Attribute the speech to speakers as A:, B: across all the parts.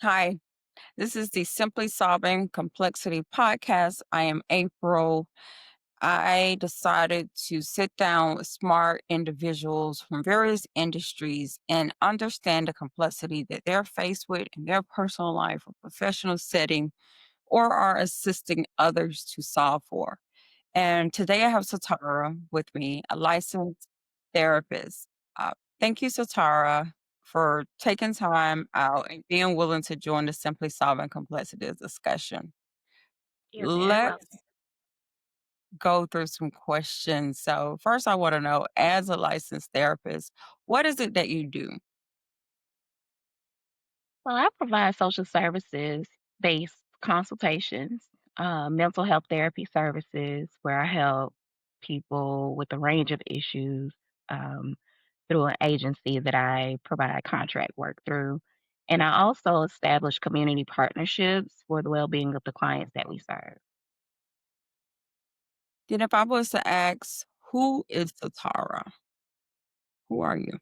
A: Hi, this is the Simply Solving Complexity podcast. I am April. I decided to sit down with smart individuals from various industries and understand the complexity that they're faced with in their personal life or professional setting or are assisting others to solve for. And today I have Sitara with me, a licensed therapist. Uh, Thank you, Sitara, for taking time out and being willing to join the Simply Solving Complexity discussion.
B: You're very
A: Let's
B: welcome.
A: go through some questions. So, first, I want to know as a licensed therapist, what is it that you do?
B: Well, I provide social services based consultations, mental health therapy services where I help people with a range of issues um, through an agency that I provide contract work through. And I also establish community partnerships for the well being of the clients that we serve.
A: Then, if I was to ask, who is Sitara? Who are you?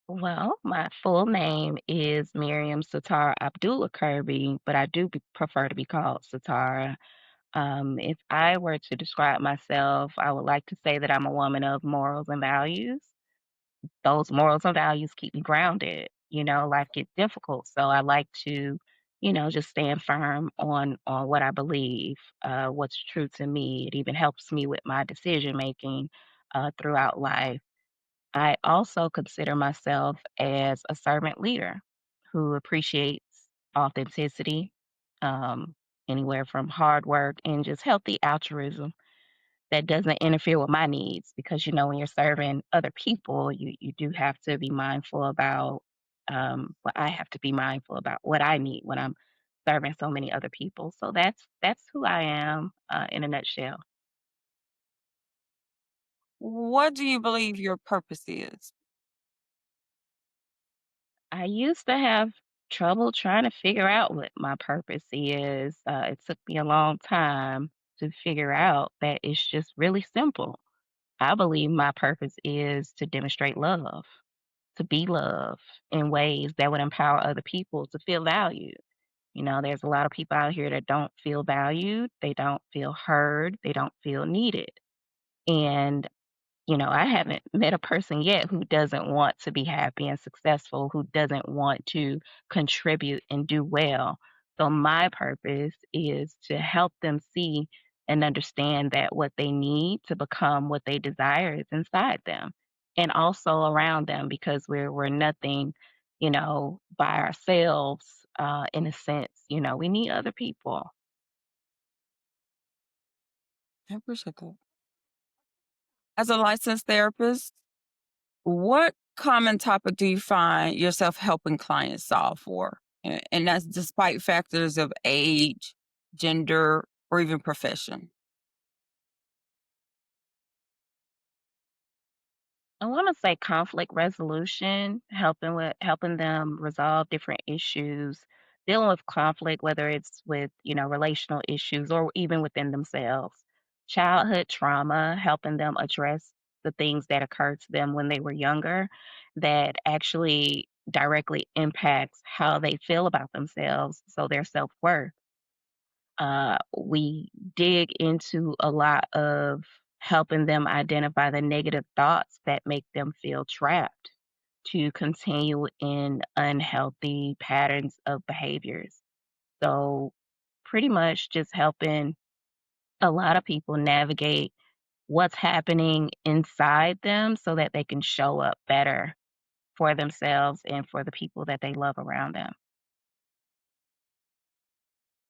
B: Well, my full name is Miriam Satara Abdullah Kirby, but I do prefer to be called Satara. If I were to describe myself, I would like to say that I'm a woman of morals and values. Those morals and values keep me grounded. Life gets difficult, so I like to, just stand firm on what I believe, what's true to me. It even helps me with my decision making throughout life. I also consider myself as a servant leader who appreciates authenticity, um, anywhere from hard work and just healthy altruism that doesn't interfere with my needs. Because when you're serving other people, you do have to be mindful about what I have to be mindful about what I need when I'm serving so many other people. So that's who I am in a nutshell.
A: What do you believe your purpose is?
B: I used to have trouble trying to figure out what my purpose is. It took me a long time to figure out that it's just really simple. I believe my purpose is to demonstrate love, to be love in ways that would empower other people to feel valued. There's a lot of people out here that don't feel valued, they don't feel heard, they don't feel needed. And I haven't met a person yet who doesn't want to be happy and successful, who doesn't want to contribute and do well. So, my purpose is to help them see and understand that what they need to become what they desire is inside them and also around them because we're nothing, by ourselves, in a sense. We need other people.
A: I appreciate that. As a licensed therapist, what common topic do you find yourself helping clients solve for? And that's despite factors of age, gender, or even profession.
B: I want to say conflict resolution, helping them resolve different issues, dealing with conflict, whether it's with, relational issues or even within themselves. Childhood trauma, helping them address the things that occurred to them when they were younger that actually directly impacts how they feel about themselves, so their self-worth. We dig into a lot of helping them identify the negative thoughts that make them feel trapped to continue in unhealthy patterns of behaviors. So, pretty much just helping a lot of people navigate what's happening inside them so that they can show up better for themselves and for the people that they love around them.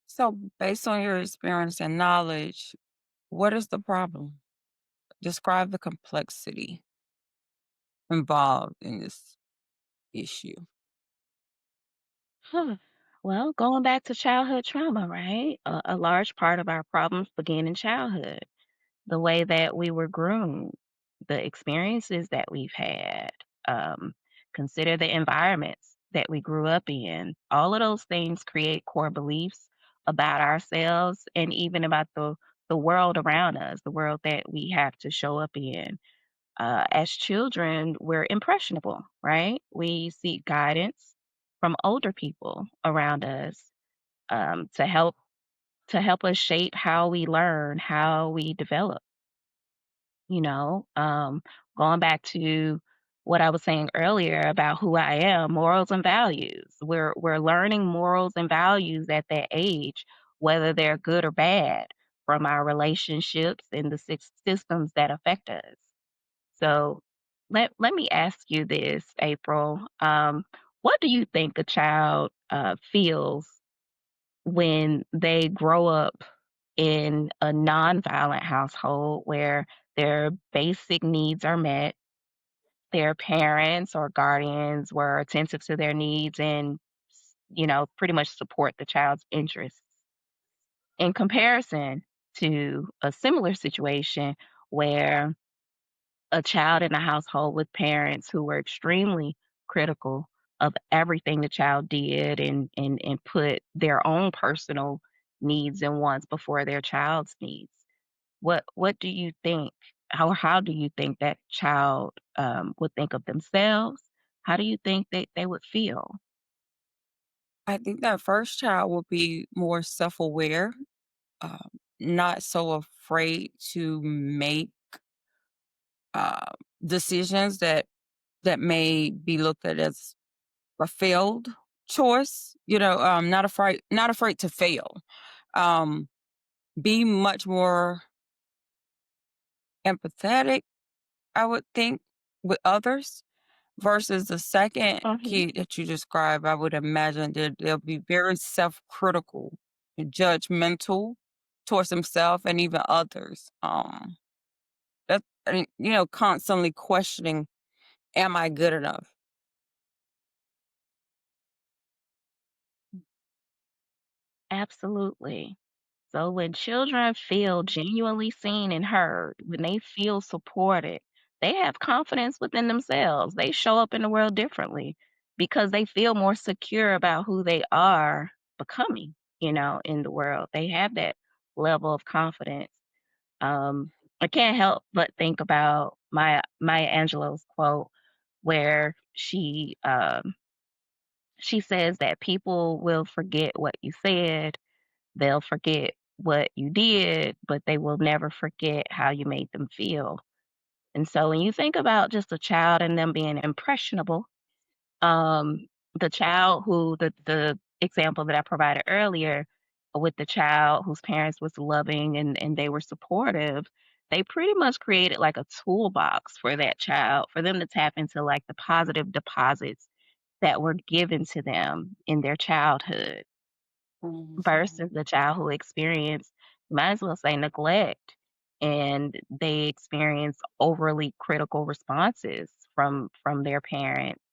A: So, based on your experience and knowledge, what is the problem? Describe the complexity involved in this issue.
B: Well, going back to childhood trauma, right? A large part of our problems begin in childhood. The way that we were groomed, the experiences that we've had, um, consider the environments that we grew up in. All of those things create core beliefs about ourselves and even about the world around us, the world that we have to show up in. As children, we're impressionable, right? We seek guidance, from older people around us, to help us shape how we learn, how we develop, you know? Going back to what I was saying earlier about who I am, morals and values. We're learning morals and values at that age, whether they're good or bad, from our relationships and the systems that affect us. So let me ask you this, April. What do you think a child feels when they grow up in a nonviolent household where their basic needs are met, their parents or guardians were attentive to their needs and, pretty much support the child's interests, in comparison to a similar situation where a child in a household with parents who were extremely critical of everything the child did and put their own personal needs and wants before their child's needs. What do you think? How do you think that child would think of themselves? How do you think they would feel?
A: I think that first child will be more self-aware, not so afraid to make uh, decisions that may be looked at as a failed choice. Not afraid to fail. Um, be much more empathetic, I would think, with others versus the second
B: Mhm.
A: kid that you described. I would imagine that they'll be very self-critical, and judgmental towards himself and even others. Constantly questioning, "Am I good enough?"
B: Absolutely. So when children feel genuinely seen and heard, when they feel supported, they have confidence within themselves. They show up in the world differently because they feel more secure about who they are becoming, in the world. They have that level of confidence. Um, I can't help but think about Maya Angelou's quote where she says that people will forget what you said, they'll forget what you did, but they will never forget how you made them feel. And so when you think about just a child and them being impressionable, um, the child who the example that I provided earlier with the child whose parents was loving and they were supportive, they pretty much created like a toolbox for that child, for them to tap into like the positive deposits that were given to them in their childhood versus
A: Mhm.
B: the child who experienced, might as well say, neglect, and they experience overly critical responses from their parents.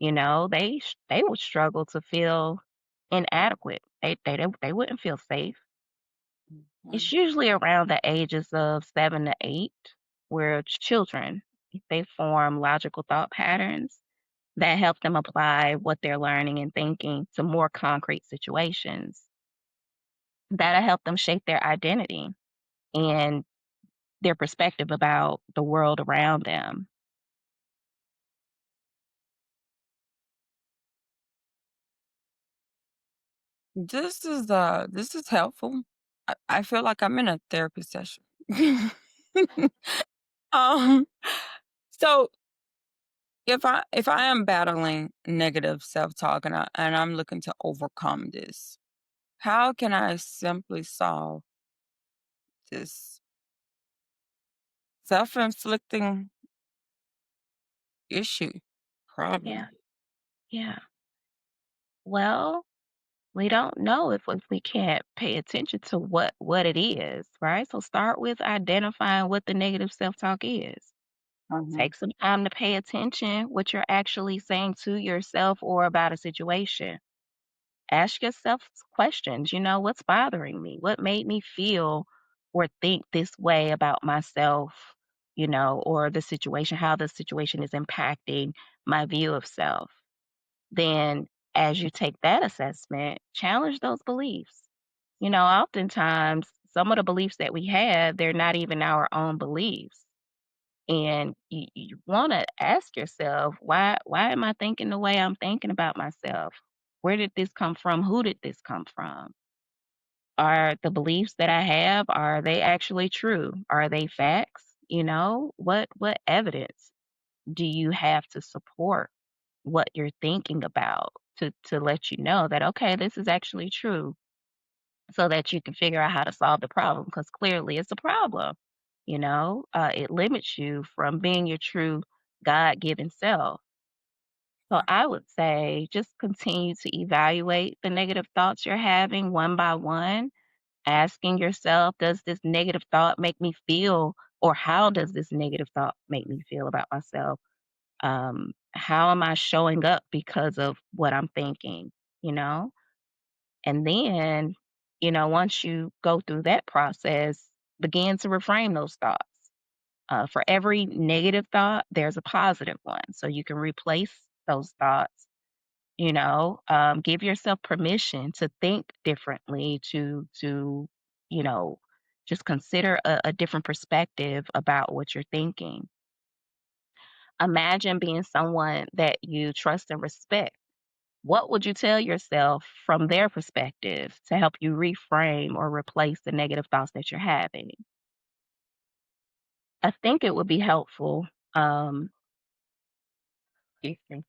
B: They would struggle to feel inadequate. They wouldn't feel safe. It's
A: Mhm.
B: usually around the ages of 7 to 8 where children, they form logical thought patterns that help them apply what they're learning and thinking to more concrete situations. That'll help them shape their identity and their perspective about the world around them.
A: This is helpful. I feel like I'm in a therapy session. um, so if I am battling negative self-talk and I'm looking to overcome this, how can I simply solve this self-inflicting issue,
B: Yeah,
A: problem?
B: yeah. Well, we don't know if we can't pay attention to what it is, right? So start with identifying what the negative self-talk is.
A: Mhm.
B: Take some time to pay attention what you're actually saying to yourself or about a situation. Ask yourself questions, what's bothering me? What made me feel or think this way about myself, or the situation, how the situation is impacting my view of self. Then, as you take that assessment, challenge those beliefs. Oftentimes, some of the beliefs that we have, they're not even our own beliefs. And you want to ask yourself, why am I thinking the way I'm thinking about myself? Where did this come from? Who did this come from? Are the beliefs that I have, are they actually true? Are they facts? You know, what evidence do you have to support what you're thinking about to let you know that okay, this is actually true so that you can figure out how to solve the problem because clearly it's a problem. You know, it limits you from being your true God-given self. So I would say just continue to evaluate the negative thoughts you're having one by one, asking yourself, does this negative thought make me feel, or how does this negative thought make me feel about myself? How am I showing up because of what I'm thinking? You know? And then, once you go through that process, begin to reframe those thoughts. For every negative thought, there's a positive one. So you can replace those thoughts, give yourself permission to think differently, to, you know, just consider a different perspective about what you're thinking. Imagine being someone that you trust and respect. What would you tell yourself from their perspective to help you reframe or replace the negative thoughts that you're having? I think it would be helpful. Um, excuse me.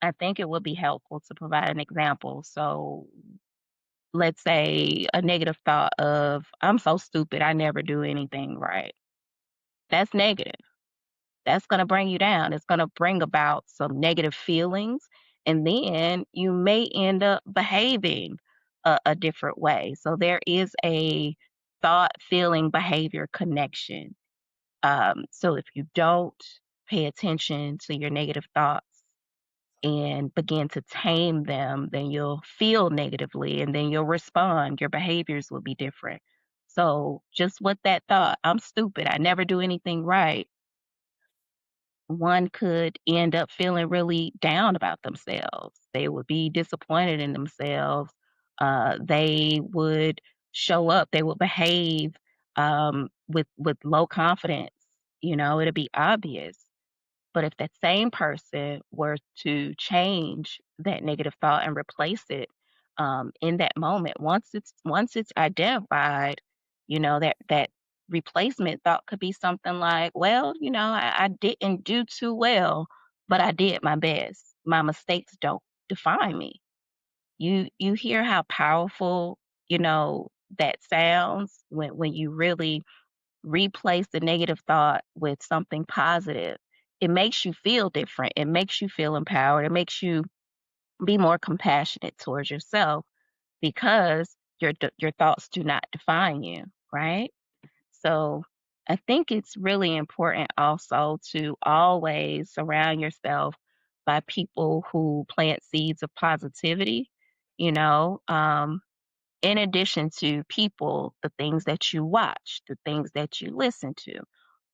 B: I think it would be helpful to provide an example. So, let's say a negative thought of, I'm so stupid, I never do anything right. That's negative. That's going to bring you down. It's going to bring about some negative feelings. And then you may end up behaving a different way. So there is a thought, feeling, behavior connection. So if you don't pay attention to your negative thoughts and begin to tame them, then you'll feel negatively and then you'll respond. Your behaviors will be different. So just with that thought, I'm stupid, I never do anything right, one could end up feeling really down about themselves. They would be disappointed in themselves. They would show up, they would behave with low confidence. It'd be obvious. But if that same person were to change that negative thought and replace it in that moment, once it's identified, that replacement thought could be something like, "Well, I didn't do too well, but I did my best. My mistakes don't define me." You hear how powerful that sounds when you really replace the negative thought with something positive. It makes you feel different. It makes you feel empowered. It makes you be more compassionate towards yourself because your thoughts do not define you, right? So I think it's really important also to always surround yourself by people who plant seeds of positivity, you know, um, in addition to people, the things that you watch, the things that you listen to,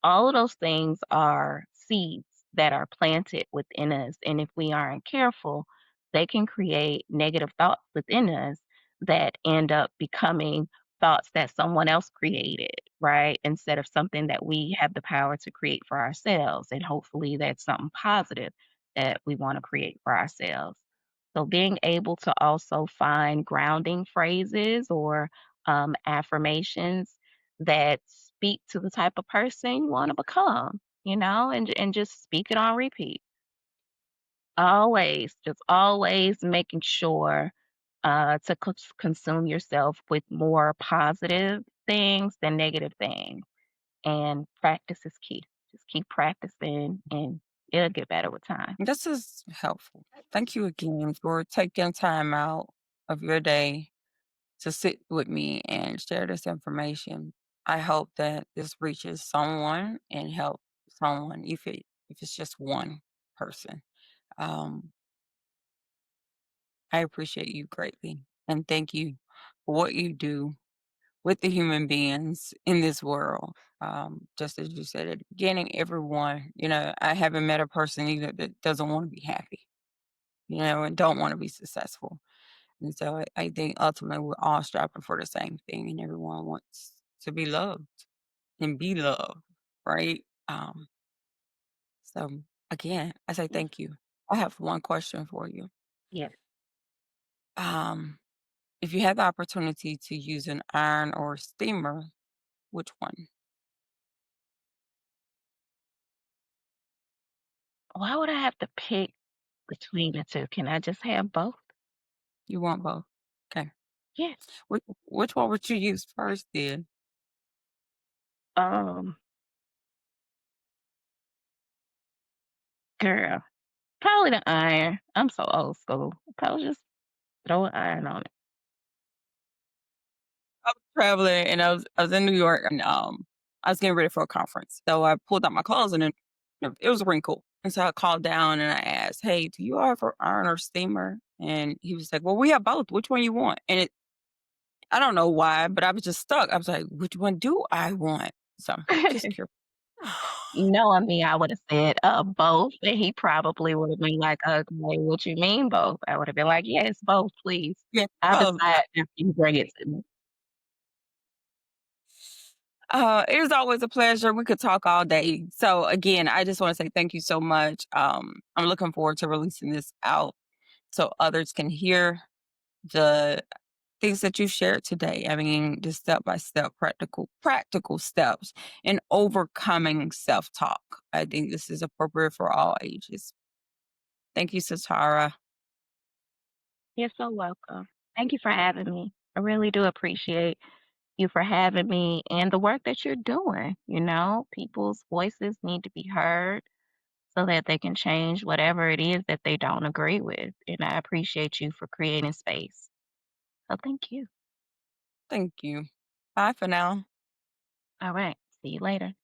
B: all of those things are seeds that are planted within us. And if we aren't careful, they can create negative thoughts within us that end up becoming thoughts that someone else created, right? Instead of something that we have the power to create for ourselves. And hopefully that's something positive that we want to create for ourselves. So being able to also find grounding phrases or affirmations that speak to the type of person you want to become, and just speak it on repeat. Always, just always making sure to consume yourself with more positive things than negative things. And practice is key. Just keep practicing and it'll get better with time.
A: This is helpful. Thank you again for taking time out of your day to sit with me and share this information. I hope that this reaches someone and help someone, if it's just one person. Um, I appreciate you greatly and thank you for what you do with the human beings in this world. Just as you said at the beginning, everyone, I haven't met a person either that doesn't want to be happy, and don't want to be successful. And so I think ultimately we're all striving for the same thing, and everyone wants to be loved and be loved, right? So again, I say
B: Yes.
A: thank you. I have one question for you.
B: Yes.
A: Um, if you had the opportunity to use an iron or steamer, which one?
B: Why would I have to pick between the 2? Can I just have both?
A: You want both. Okay.
B: Yes.
A: Which one would you use first then?
B: Um, Girl, probably the iron. I'm so old school. Probably just throw an iron on it.
A: I was traveling and I was in New York and I was getting ready for a conference. So I pulled out my clothes and it was wrinkled. And so I called down and I asked, "Hey, do you offer iron or steamer?" And he was like, "Well, we have both. Which one you want?" And I don't know why, but I was just stuck. I was like, "Which one do I want?" So just curious.
B: Knowing me, I would've said, both, and he probably would've been like, "Okay, what you mean both?" I would've been like, "Yes, both, please.
A: Yeah.
B: I'll decide after you bring it to me."
A: It is always a pleasure. We could talk all day. So again, I just want to say thank you so much. I'm looking forward to releasing this out so others can hear the things that you shared today. I mean, the step by step practical steps in overcoming self talk. I think this is appropriate for all ages. Thank you, Satara.
B: You're so welcome. Thank you for having me. I really do appreciate you for having me and the work that you're doing, People's voices need to be heard so that they can change whatever it is that they don't agree with, and I appreciate you for creating space. So thank you.
A: Thank you. Bye for now.
B: Alright, see you later.